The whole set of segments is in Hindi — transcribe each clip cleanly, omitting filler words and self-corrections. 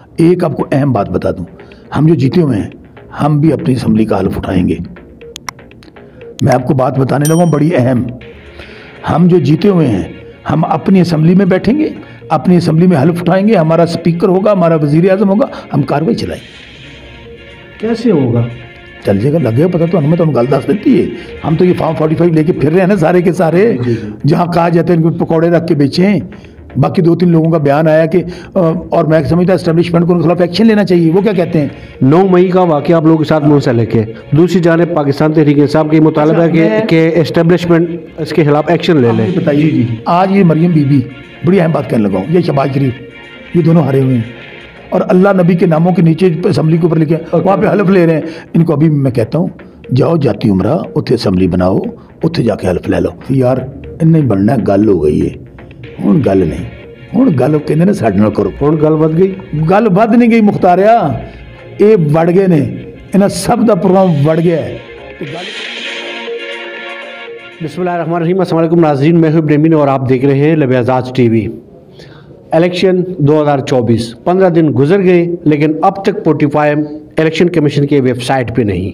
एक आपको अहम बात बता दूं, हम जो जीते हुए हैं हम भी अपनी असम्बली का हल्फ उठाएंगे। मैं आपको बात बताने लगा हूं बड़ी अहम। हम जो जीते हुए हैं हम अपनी असम्बली में बैठेंगे, अपनी असम्बली में हल्फ उठाएंगे, हमारा स्पीकर होगा, हमारा वजीर आज़म होगा, हम कार्रवाई चलाएंगे। कैसे होगा? चल जाएगा, लगेगा पता। तो हमें तो हम गल दस देती है। हम तो ये फॉर्म 45 लेके फिर रहे हैं ना सारे के सारे। जहाँ कहा जाता है इनको पकौड़े रख के बेचें। बाकी 2-3 लोगों का बयान आया कि और मैं समझता एस्टेब्लिशमेंट को उनके खिलाफ एक्शन लेना चाहिए। वो क्या कहते हैं? 9 मई का वाकया आप लोगों के साथ मुंसलिक है। दूसरी जानिब पाकिस्तान तहरीक इंसाफ का मुतालबा है कि एस्टेब्लिशमें इसके खिलाफ एक्शन ले लें। बताइए जी, आज ये मरियम बीबी बड़ी अहम बात कहने लगा हूँ, ये शहबाज शरीफ, ये दोनों हारे हुए हैं और अल्लाह नबी के नामों के नीचे असम्बली के ऊपर लिखे वहाँ पे हल्फ ले रहे हैं। इनको अभी मैं कहता हूँ जाओ जाती उम्रा उत्थे असम्बली बनाओ, उत्थे जाके हल्फ ले लो। यार नहीं बनना, गल हो गई है हुण, गल नहीं हुण गल कहते ने साडे नाल करो। हुण गल वध गई? गल वध नहीं गई मुख्तारिया, ये वड़ गए ने, इन्हां सब दा प्रोग्राम वड़ गया है। बिस्मिल्लाहिर्रहमानिर्रहीम। अस्सलाम वालेकुम नाज़रीन, मैं हूं इब्राहिम और आप देख रहे हैं लबयाज़ात टीवी। इलेक्शन 2024 15 दिन गुजर गए लेकिन अब तक 45 इलेक्शन कमीशन के वेबसाइट पे नहीं।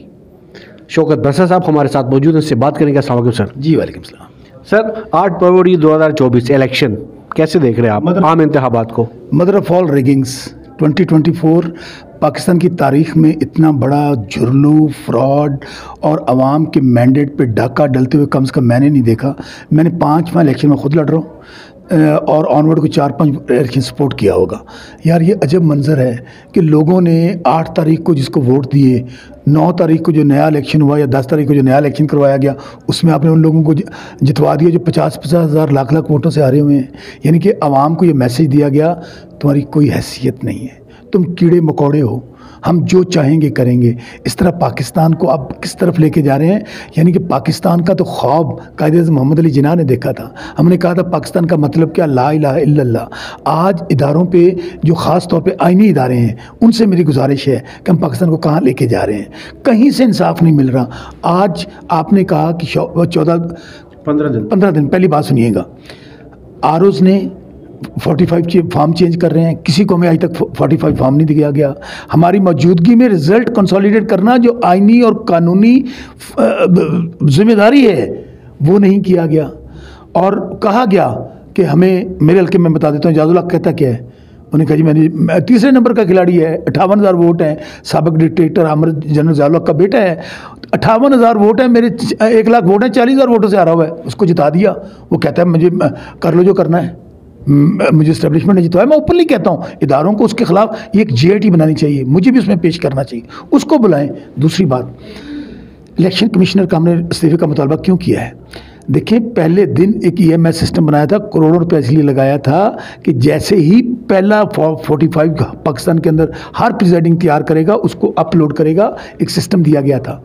शौकत बरसा साहब हमारे साथ मौजूद हैं, उससे बात करेंगे। अस्सलाम वालेकुम सर। जी वालेकुम सलाम। सर 8 फरवरी 2024 इलेक्शन कैसे देख रहे हैं आप आम इंतखाबात को? मदर ऑफ ऑल रिगिंग्स 2024 पाकिस्तान की तारीख में इतना बड़ा जुर्लू, फ्रॉड और अवाम के मैंडेट पे डाका डलते हुए कम से कम मैंने नहीं देखा। मैंने 5वां इलेक्शन में खुद लड़ रहा हूँ और ऑनवर्ड को 4-5 इलेक्शन सपोर्ट किया होगा। यार ये अजब मंजर है कि लोगों ने 8 तारीख को जिसको वोट दिए, 9 तारीख को जो नया इलेक्शन हुआ या 10 तारीख को जो नया इलेक्शन करवाया गया उसमें आपने उन लोगों को जितवा दिया जो 50-50 हज़ार लाख वोटों से हारे हुए हैं। यानी कि आवाम को ये मैसेज दिया गया तुम्हारी कोई हैसियत नहीं है, तुम कीड़े मकोड़े हो, हम जो चाहेंगे करेंगे। इस तरह पाकिस्तान को अब किस तरफ लेके जा रहे हैं? यानी कि पाकिस्तान का तो ख्वाब कायदे-ए-आज़म मोहम्मद अली जिन्ना ने देखा था। हमने कहा था पाकिस्तान का मतलब क्या, ला इलाहा इल्लल्लाह। आज इदारों पे जो ख़ास तौर पे आइनी इदारे हैं उनसे मेरी गुजारिश है कि हम पाकिस्तान को कहाँ लेके जा रहे हैं। कहीं से इंसाफ नहीं मिल रहा। आज आपने कहा कि 15 दिन पहली बात सुनिएगा, आरोज़ ने 45 फॉर्म चेंज कर रहे हैं, किसी को हमें आज तक 45 फॉर्म नहीं दिया गया। हमारी मौजूदगी में रिज़ल्ट कंसोलिडेट करना जो आइनी और कानूनी जिम्मेदारी है वो नहीं किया गया। और कहा गया कि हमें, मेरे हल्के में बता देता हूँ, इजाज़ुल हक कहता क्या है, उन्होंने कहा जी मैंने 3रे नंबर का खिलाड़ी है, 58,000 वोट हैं, साबिक डिक्टेटर आमिर जनरल इजाज़ुल हक का बेटा है, 58,000 वोट है, मेरे 1 लाख वोट हैं, 40,000 वोटों से हारा हुआ है, उसको जिता दिया। वो कहता है मुझे कर लो जो करना है, मुझे इस्टेब्लिशमेंट ने जितवाया। मैं ओपनली कहता हूँ इदारों को उसके खिलाफ एक GIT बनानी चाहिए, मुझे भी उसमें पेश करना चाहिए, उसको बुलाएं। दूसरी बात, इलेक्शन कमिश्नर का हमने इस्तीफे का मुतालबा क्यों किया है? देखिए पहले दिन एक EMS सिस्टम बनाया था, करोड़ों रुपये इसलिए लगाया था कि जैसे ही पहला 45 पाकिस्तान के अंदर हर प्रिजाइडिंग तैयार करेगा उसको अपलोड करेगा, एक सिस्टम दिया गया था,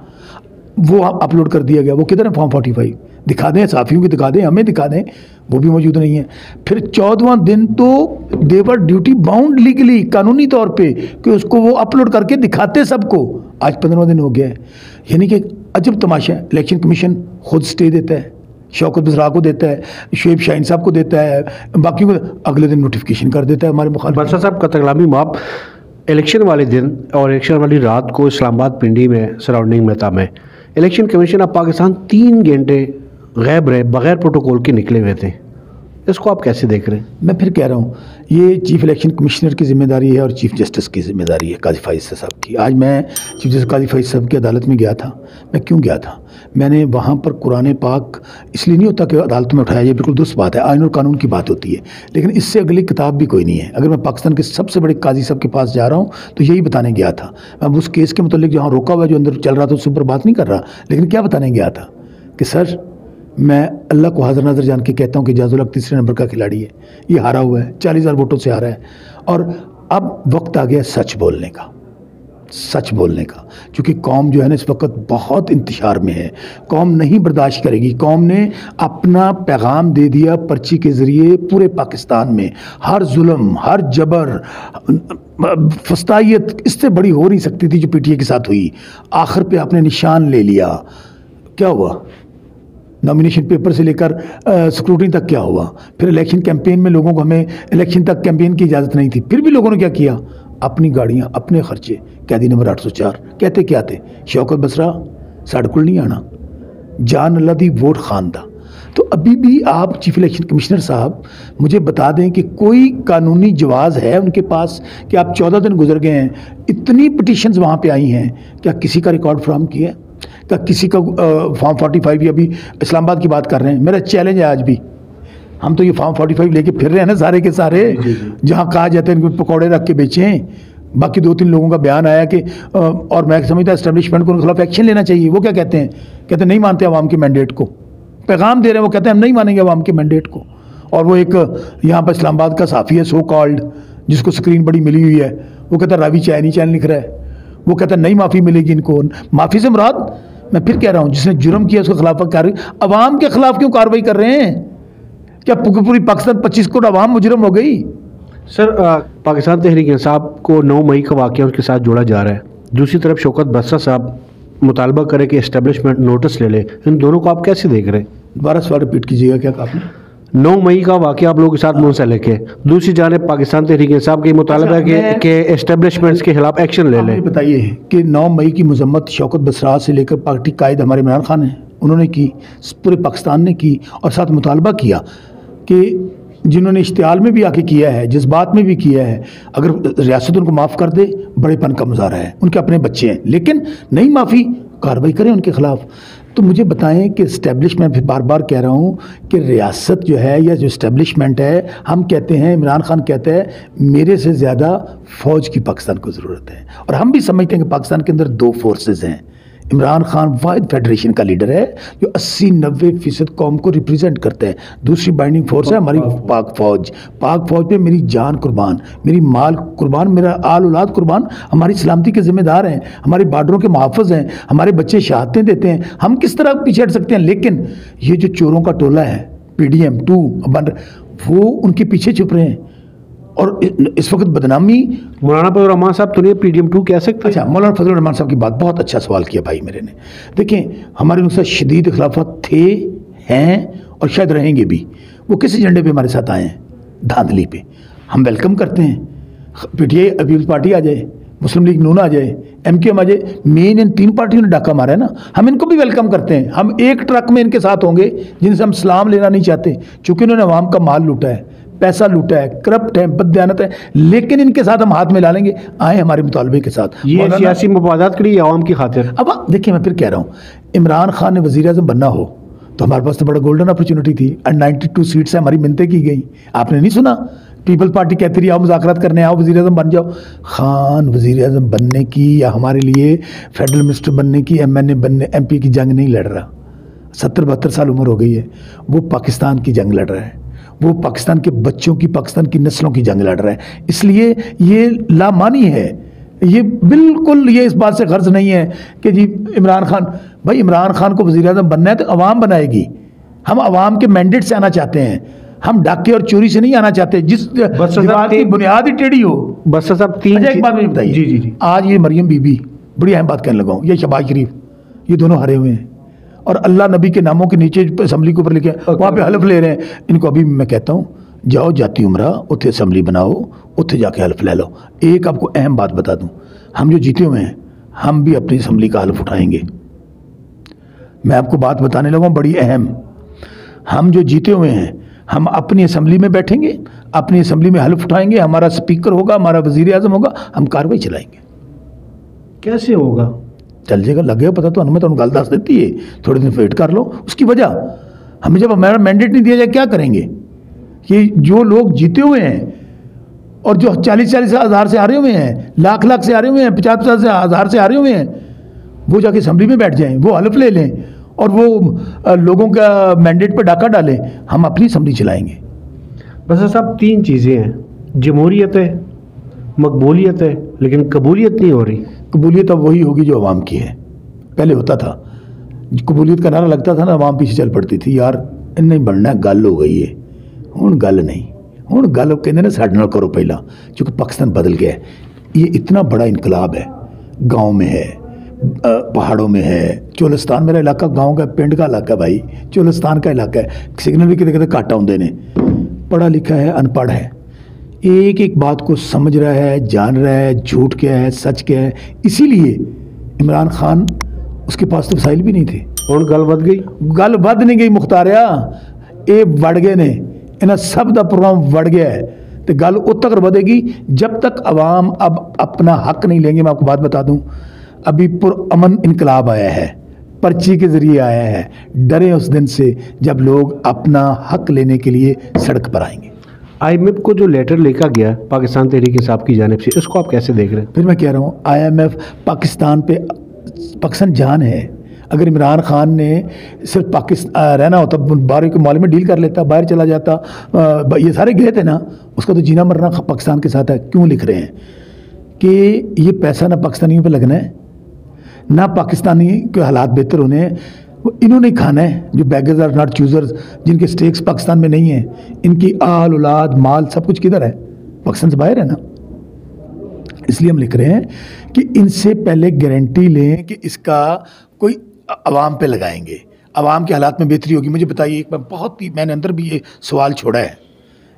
वो अपलोड कर दिया गया। वो किधर है फॉर्म 45? दिखा दें, साफियों को दिखा दें, हमें दिखा दें, वो भी मौजूद नहीं है। फिर 14वां दिन तो देवर ड्यूटी बाउंड लीगली कानूनी तौर पे कि उसको वो अपलोड करके दिखाते सबको। आज 15वां दिन हो गया है। यानी कि अजब तमाशा है। इलेक्शन कमीशन खुद स्टे देता है, शौकत बसरा को देता है, शुएब शाहीन साहब को देता है, बाकी को अगले दिन नोटिफिकेशन कर देता है हमारे मुखालिफ। बरसा साहब कतलामी माप इलेक्शन वाले दिन और इलेक्शन वाली रात को इस्लामाबाद पिंडी में सराउंडिंग मेहता में इलेक्शन कमीशन ऑफ पाकिस्तान 3 घंटे गैब रहे, बगैर प्रोटोकॉल के निकले हुए थे। इसको आप कैसे देख रहे हैं? मैं फिर कह रहा हूँ ये चीफ इलेक्शन कमिश्नर की जिम्मेदारी है और चीफ जस्टिस की जिम्मेदारी है, काजी फाइज साहब की। आज मैं चीफ जस्टिस काजी फाइज साहब की अदालत में गया था। मैं क्यों गया था? मैंने वहाँ पर कुरान पाक इसलिए नहीं होता कि अदालत में उठाया, ये बिल्कुल दुरुस्त बात है, आइन और कानून की बात होती है, लेकिन इससे अगली किताब भी कोई नहीं है। अगर मैं पाकिस्तान के सबसे बड़े काजी साहब के पास जा रहा हूँ तो यही बताने गया था। मैं उस केस के मुतालिक जहाँ रोका हुआ जो अंदर चल रहा था उसके ऊपर बात नहीं कर रहा, लेकिन क्या बताने गया था कि सर मैं अल्लाह को हाज़िर नाज़िर जान के कहता हूँ कि इजाज़ुल हक 3रे नंबर का खिलाड़ी है, ये हारा हुआ है, 40,000 वोटों से हारा है। और अब वक्त आ गया सच बोलने का, सच बोलने का, क्योंकि कौम जो है ना इस वक्त बहुत इंतशार में है, कौम नहीं बर्दाश्त करेगी। कौम ने अपना पैगाम दे दिया पर्ची के ज़रिए पूरे पाकिस्तान में। हर जुल्म, हर जबर, फस्तायत इससे बड़ी हो नहीं सकती थी जो PTI के साथ हुई। आखिर पे आपने निशान ले लिया। क्या हुआ? नॉमिनेशन पेपर से लेकर स्क्रूटनी तक क्या हुआ? फिर इलेक्शन कैंपेन में लोगों को, हमें इलेक्शन तक कैंपेन की इजाज़त नहीं थी, फिर भी लोगों ने क्या किया? अपनी गाड़ियाँ अपने खर्चे, कैदी नंबर 804। कहते क्या थे, शौकत बसरा साढ़े कोल नहीं आना, जान अल्लाह दी वोट खान दा। तो अभी भी आप चीफ इलेक्शन कमिश्नर साहब मुझे बता दें कि कोई कानूनी जवाज़ है उनके पास कि आप 14 दिन गुजर गए हैं, इतनी पिटिशन्स वहाँ पे आई हैं, क्या किसी का रिकॉर्ड फ्राहम किया है? क्या किसी का फॉर्म 45 या अभी इस्लामाबाद की बात कर रहे हैं? मेरा चैलेंज है आज भी, हम तो ये फॉर्म 45 लेके फिर रहे हैं ना सारे के सारे, जहाँ कहा जाता है इनको पकौड़े रख के बेचें। बाकी 2-3 लोगों का बयान आया कि और मैं समझता एस्टेब्लिशमेंट को उनके खिलाफ एक्शन लेना चाहिए। वो क्या कहते हैं? कहते हैं नहीं मानते अवाम के मैंडेट को, पैगाम दे रहे हैं। वो कहते हैं हम नहीं मानेंगे अवाम के मैंडेट को। और वो एक यहाँ पर इस्लामाबाद का साफ़ी है सो कॉल्ड, जिसको स्क्रीन बड़ी मिली हुई है, वो कहता है रावी चैनी चैन लिख रहा है, वो कहता है नहीं माफ़ी मिलेगी इनको। माफ़ी से मुराद, मैं फिर कह रहा हूँ, जिसने जुर्म किया उसके खिलाफ कार्रवाई, अवाम के खिलाफ क्यों कार्रवाई कर रहे हैं? क्या पूरी पाकिस्तान 25 करोड़ अवाम मुजरम हो गई? सर, पाकिस्तान तहरीक इंसाफ को 9 मई का वाक़या उनके साथ जोड़ा जा रहा है। दूसरी तरफ शौकत बसरा साहब मुतालबा करे कि एस्टेब्लिशमेंट नोटिस ले ले। इन दोनों को आप कैसे देख रहे हैं? दोबारा सवाल रिपीट कीजिएगा, क्या कहा आपने? 9 मई का वाक़या आप लोगों के साथ मुंसलिक है। दूसरी जानिब पाकिस्तान तहरीक इंसाफ का मुतालबा है कि एस्टेब्लिशमेंट्स के खिलाफ एक्शन ले लें। बताइए कि 9 मई की मजम्मत शौकत बसरा से लेकर पार्टी कायद हमारे इमरान खान हैं, उन्होंने की, पूरे पाकिस्तान ने की, और साथ मुतालबा किया कि जिन्होंने इश्तिहाल में भी आके किया है, जज्बात में भी किया है, अगर रियासत उनको माफ़ कर दे बड़ेपन का मुजाहरा है, उनके अपने बच्चे हैं, लेकिन नहीं माफ़ी, कार्रवाई करें उनके खिलाफ। तो मुझे बताएं कि इस्टेब्लिशमेंट, फिर बार बार कह रहा हूँ कि रियासत जो है या जो इस्टेब्लिशमेंट है, हम कहते हैं, इमरान खान कहता है मेरे से ज़्यादा फ़ौज की पाकिस्तान को ज़रूरत है, और हम भी समझते हैं कि पाकिस्तान के अंदर 2 फोर्सेस हैं। इमरान खान वाहिद फेडरेशन का लीडर है जो 80-90% कौम को रिप्रेजेंट करता है। दूसरी बाइंडिंग फोर्स है हमारी पाक फ़ौज। पाक फ़ौज पे मेरी जान कुर्बान, मेरी माल कुर्बान, मेरा आल औलाद कुर्बान, हमारी सलामती के ज़िम्मेदार हैं, हमारे बॉर्डरों के मुहाफ़िज़ हैं, हमारे बच्चे शहादतें देते हैं। हम किस तरह पीछे हट सकते हैं? लेकिन ये जो चोरों का टोला है PDM 2 वो उनके पीछे छुप रहे हैं, और इस वक्त बदनामी। मौलाना फजल रहमान साहब तो नहीं PDM 2 कह सकते? अच्छा, मौलाना फजल रहमान साहब की बात, बहुत अच्छा सवाल किया भाई मेरे ने। देखें, हमारे उनके साथ शदीद खिलाफत थे, हैं और शायद रहेंगे भी। वो किस एजेंडे पे हमारे साथ आए हैं? धांधली पे। हम वेलकम करते हैं, PTI पीपल्स पार्टी आ जाए, मुस्लिम लीग नून आ जाए, MQM आ जाए, मेन इन 3 पार्टियों ने डाका मारा है ना, हम इनको भी वेलकम करते हैं। हम एक ट्रक में इनके साथ होंगे जिनसे हम सलाम लेना नहीं चाहते, चूँकि उन्होंने अवाम का माल लूटा है, पैसा लूटा है, करप्ट है, बददियानत है, लेकिन इनके साथ हम हाथ मिला लेंगे, आए हमारे मुतालबे के साथ। ये सियासी मफादात के लिए, आवाम की खातिर। अब देखिए, मैं फिर कह रहा हूँ, इमरान खान ने वज़ीर आज़म बनना हो तो हमारे पास तो बड़ा गोल्डन अपॉर्चुनिटी थी, और 92 सीट से हमारी मिन्नतें की गई। आपने नहीं सुना? पीपल पार्टी कहती रही आओ मुज़ाकरात करने, आओ वज़ीर आज़म बन जाओ। खान वज़ीर आज़म बनने की या हमारे लिए फेडरल मिनिस्टर बनने की, MNA बनने, MP की जंग नहीं लड़ रहा। 70-72 साल उम्र हो गई है। वो पाकिस्तान की जंग लड़ रहा है, वो पाकिस्तान के बच्चों की, पाकिस्तान की नस्लों की जंग लड़ रहा है। इसलिए ये लामानी है, ये बिल्कुल, ये इस बात से गर्ज नहीं है कि जी इमरान खान, भाई इमरान खान को वज़ीर आज़म बनना है तो अवाम बनाएगी। हम अवाम के मैंडेट से आना चाहते हैं, हम डाके और चोरी से नहीं आना चाहते, जिस बात की बुनियाद ही टेढ़ी हो। बस साहब 3 एक बात मुझे बताइए। जी। आज ये मरियम बीबी, बड़ी अहम बात कहने लगा हूँ, ये शहबाज शरीफ, ये दोनों हरे हुए हैं, और अल्लाह नबी के नामों के नीचे असम्बली के ऊपर लिखे वहाँ पे हल्फ ले रहे हैं। इनको अभी मैं कहता हूँ, जाओ जाती उम्रा, उत्थे असम्बली बनाओ, उत्थे जाके हल्फ ले लो। एक आपको अहम बात बता दूँ, हम जो जीते हुए हैं, हम भी अपनी असम्बली का हल्फ उठाएंगे। मैं आपको बात बताने लगा हूँ बड़ी अहम, हम जो जीते हुए हैं, हम अपनी असम्बली में बैठेंगे, अपनी असम्बली में हल्फ उठाएंगे, हमारा स्पीकर होगा, हमारा वज़ीर आज़म होगा, हम कार्रवाई चलाएंगे। कैसे होगा? चल जाएगा, लग गया पता, तो हमें तो गल दस देती है, थोड़े दिन वेट कर लो। उसकी वजह, हमें जब हमारा मैंडेट नहीं दिया जाए क्या करेंगे? कि जो लोग जीते हुए हैं और जो 40-40 हज़ार से आ रहे हुए हैं, लाख से आ रहे हुए हैं, 50-50 हज़ार से आ रहे हुए हैं, वो जाके असम्बली में बैठ जाएं, वो हल्फ ले लें और वो लोगों का मैंडेट पर डाका डालें, हम अपनी असम्बली चलाएंगे। बस साहब 3 चीज़ें हैं, जमहूरियत है, मकबूलियत है, लेकिन कबूलियत नहीं हो रही। कबूलियत अब वही होगी जो अवाम की है। पहले होता था, कबूलियत का नारा लगता था ना, अवाम पीछे चल पड़ती थी, यार नहीं बनना, गल हो गई है। हुण गल नहीं, हुण गल कहते ना साडे नाल करो पहला, क्योंकि पाकिस्तान बदल गया है। ये इतना बड़ा इनकलाब है, गाँव में है, पहाड़ों में है, चोलिस्तान मेरा इलाका गाँव का, पिंड का इलाका भाई, चोलिस्तान का इलाका है, सिग्नल भी कितने कितने घट आउंदे ने, पढ़ा लिखा है, अनपढ़ है, एक एक बात को समझ रहा है, जान रहा है, झूठ क्या है, सच क्या है। इसीलिए इमरान खान उसके पास तो वसाइल भी नहीं थे। और गल बद गई, गल बद नहीं गई मुख्तारिया, ये वड़ गए ने, इन्हें सब का प्रोग्राम वड़ गया है। तो गल उद तक बढ़ेगी जब तक अवाम अब अपना हक नहीं लेंगे। मैं आपको बात बता दूं, अभी पुरअमन इनकलाब आया है, पर्ची के ज़रिए आया है। डरे उस दिन से जब लोग अपना हक लेने के लिए सड़क पर आएंगे। IMF को जो लेटर लिखा गया पाकिस्तान तहरीक इंसाफ की जानिब से, इसको आप कैसे देख रहे हैं? फिर मैं कह रहा हूँ IMF पाकिस्तान जान है। अगर इमरान खान ने सिर्फ पाकिस्तान रहना होता, बाहर के मामले में डील कर लेता, बाहर चला जाता, ये सारे गए थे ना, उसका तो जीना मरना पाकिस्तान के साथ है। क्यों लिख रहे हैं कि ये पैसा ना पाकिस्तानियों पे लगना है, ना पाकिस्तानी के हालात बेहतर होने हैं, इन्होंने खाना है जो बैगर्स आर नॉट चूजर्स, जिनके स्टेक्स पाकिस्तान में नहीं है। इनकी आल औलाद माल सब कुछ किधर है? पाकिस्तान से बाहर है ना। इसलिए हम लिख रहे हैं कि इनसे पहले गारंटी लें कि इसका कोई अवाम पे लगाएंगे, अवाम के हालात में बेहतरी होगी। मुझे बताइए, एक बहुत ही मैंने अंदर भी ये सवाल छोड़ा है,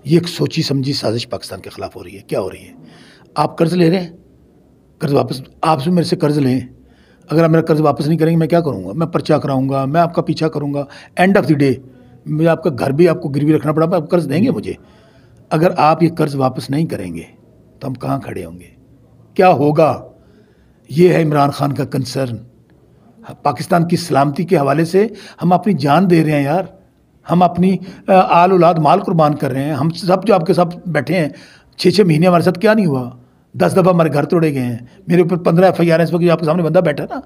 ये एक सोची समझी साजिश पाकिस्तान के ख़िलाफ़ हो रही है। क्या हो रही है? आप कर्ज़ ले रहे हैं, कर्ज़ वापस, आपसे मेरे से कर्ज़ लें, अगर आप मेरा कर्ज़ वापस नहीं करेंगे मैं क्या करूँगा? मैं पर्चा कराऊँगा, मैं आपका पीछा करूँगा। एंड ऑफ द डे मुझे आपका घर भी आपको गिरवी रखना पड़ा, आप कर्ज़ देंगे मुझे। अगर आप ये कर्ज़ वापस नहीं करेंगे तो हम कहाँ खड़े होंगे? क्या होगा? ये है इमरान खान का कंसर्न। पाकिस्तान की सलामती के हवाले से हम अपनी जान दे रहे हैं यार, हम अपनी आल औलाद माल कुर्बान कर रहे हैं। हम सब जो आपके साथ बैठे हैं 6-6 महीने, हमारे साथ क्या नहीं हुआ? 10 दफ़ा हमारे घर तोड़े गए हैं, मेरे ऊपर 15 FIR है। इस वक्त जो आपके सामने बंदा बैठा ना,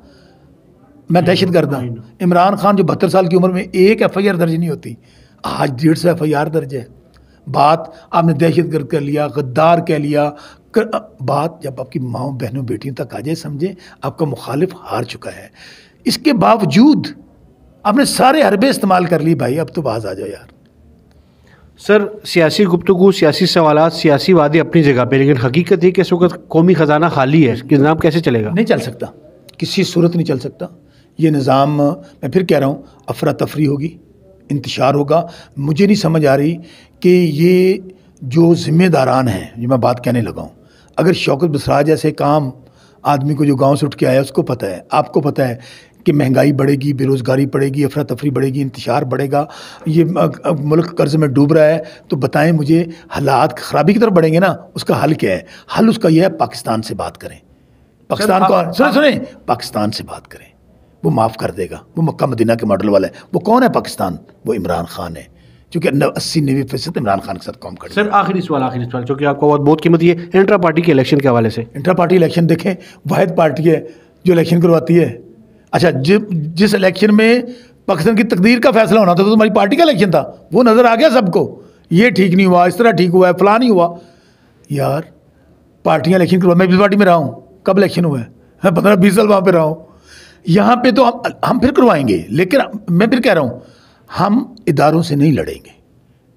मैं दहशत गर्द हूँ। इमरान खान जो 72 साल की उम्र में एक FIR दर्ज नहीं होती, आज 150 FIR दर्ज है। बात आपने दहशत गर्द कर लिया, गद्दार कह लिया। बात जब आपकी माँओं बहनों बेटियों तक आ जाए, समझे आपका मुखालिफ हार चुका है। इसके बावजूद आपने सारे हरबे इस्तेमाल कर ली। भाई अब तो बाज आ जाओ यार। सर, सियासी गुफ्तगू, सियासी सवालात, सियासी वादे अपनी जगह पे, लेकिन हकीकत है कि इस वक्त कौमी ख़जाना खाली है। निज़ाम कैसे चलेगा? नहीं चल सकता, किसी सूरत नहीं चल सकता ये निज़ाम। मैं फिर कह रहा हूँ, अफरा तफरी होगी, इंतशार होगा। मुझे नहीं समझ आ रही कि ये जो ज़िम्मेदारान हैं, जो मैं बात कहने लगा हूँ, अगर शौकत बसरा जैसे काम आदमी को जो गांव से उठ के आया उसको पता है, आपको पता है कि महंगाई बढ़ेगी, बेरोज़गारी बढ़ेगी, अफरा तफरी बढ़ेगी, इंतशार बढ़ेगा, ये मुल्क कर्ज़ में डूब रहा है, तो बताएं मुझे हालात ख़राबी की तरफ बढ़ेंगे ना, उसका हल क्या है? हल उसका यह है, पाकिस्तान से बात करें। पाकिस्तान को सुने पाकिस्तान से बात करें, वो माफ़ कर देगा। वो मक्का मदीना के मॉडल वाला है। वो कौन है पाकिस्तान? वो इमरान खान है, क्योंकि 80-90% इमरान खान के साथ काम कर। सर, आखिरी सवाल जो कि आपको बहुत कीमती है, इंट्रा पार्टी के इलेक्शन के हवाले से। इंट्रा पार्टी इलेक्शन देखें, वाहिद पार्टी है जो इलेक्शन करवाती है। अच्छा, जिस इलेक्शन में पाकिस्तान की तकदीर का फैसला होना था तो तुम्हारी पार्टी का इलेक्शन था, वो नज़र आ गया सबको। ये ठीक नहीं हुआ, इस तरह ठीक हुआ है, फलां नहीं हुआ। यार पार्टियां इलेक्शन करवा, मैं भी पार्टी में रहा हूँ, कब इलेक्शन हुआ है? 15-20 साल वहाँ पर रहा हूँ। यहाँ पे तो हम फिर करवाएंगे, लेकिन मैं फिर कह रहा हूँ, हम इदारों से नहीं लड़ेंगे,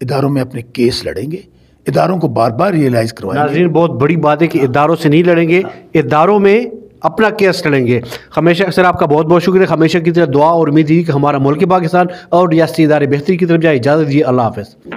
इदारों में अपने केस लड़ेंगे, इदारों को बार बार रियलाइज़ करवाएंगे। नाज़रीन, बहुत बड़ी बात है कि इदारों से नहीं लड़ेंगे, इदारों में अपना केस लड़ेंगे। हमेशा सर आपका बहुत बहुत शुक्रिया। हमेशा की तरह दुआ और उम्मीद है कि हमारा मुल्क पाकिस्तान और रियासती इदारे बेहतरी की तरफ जाए। इजाज़त दिए, अल्लाह हाफ़िज़।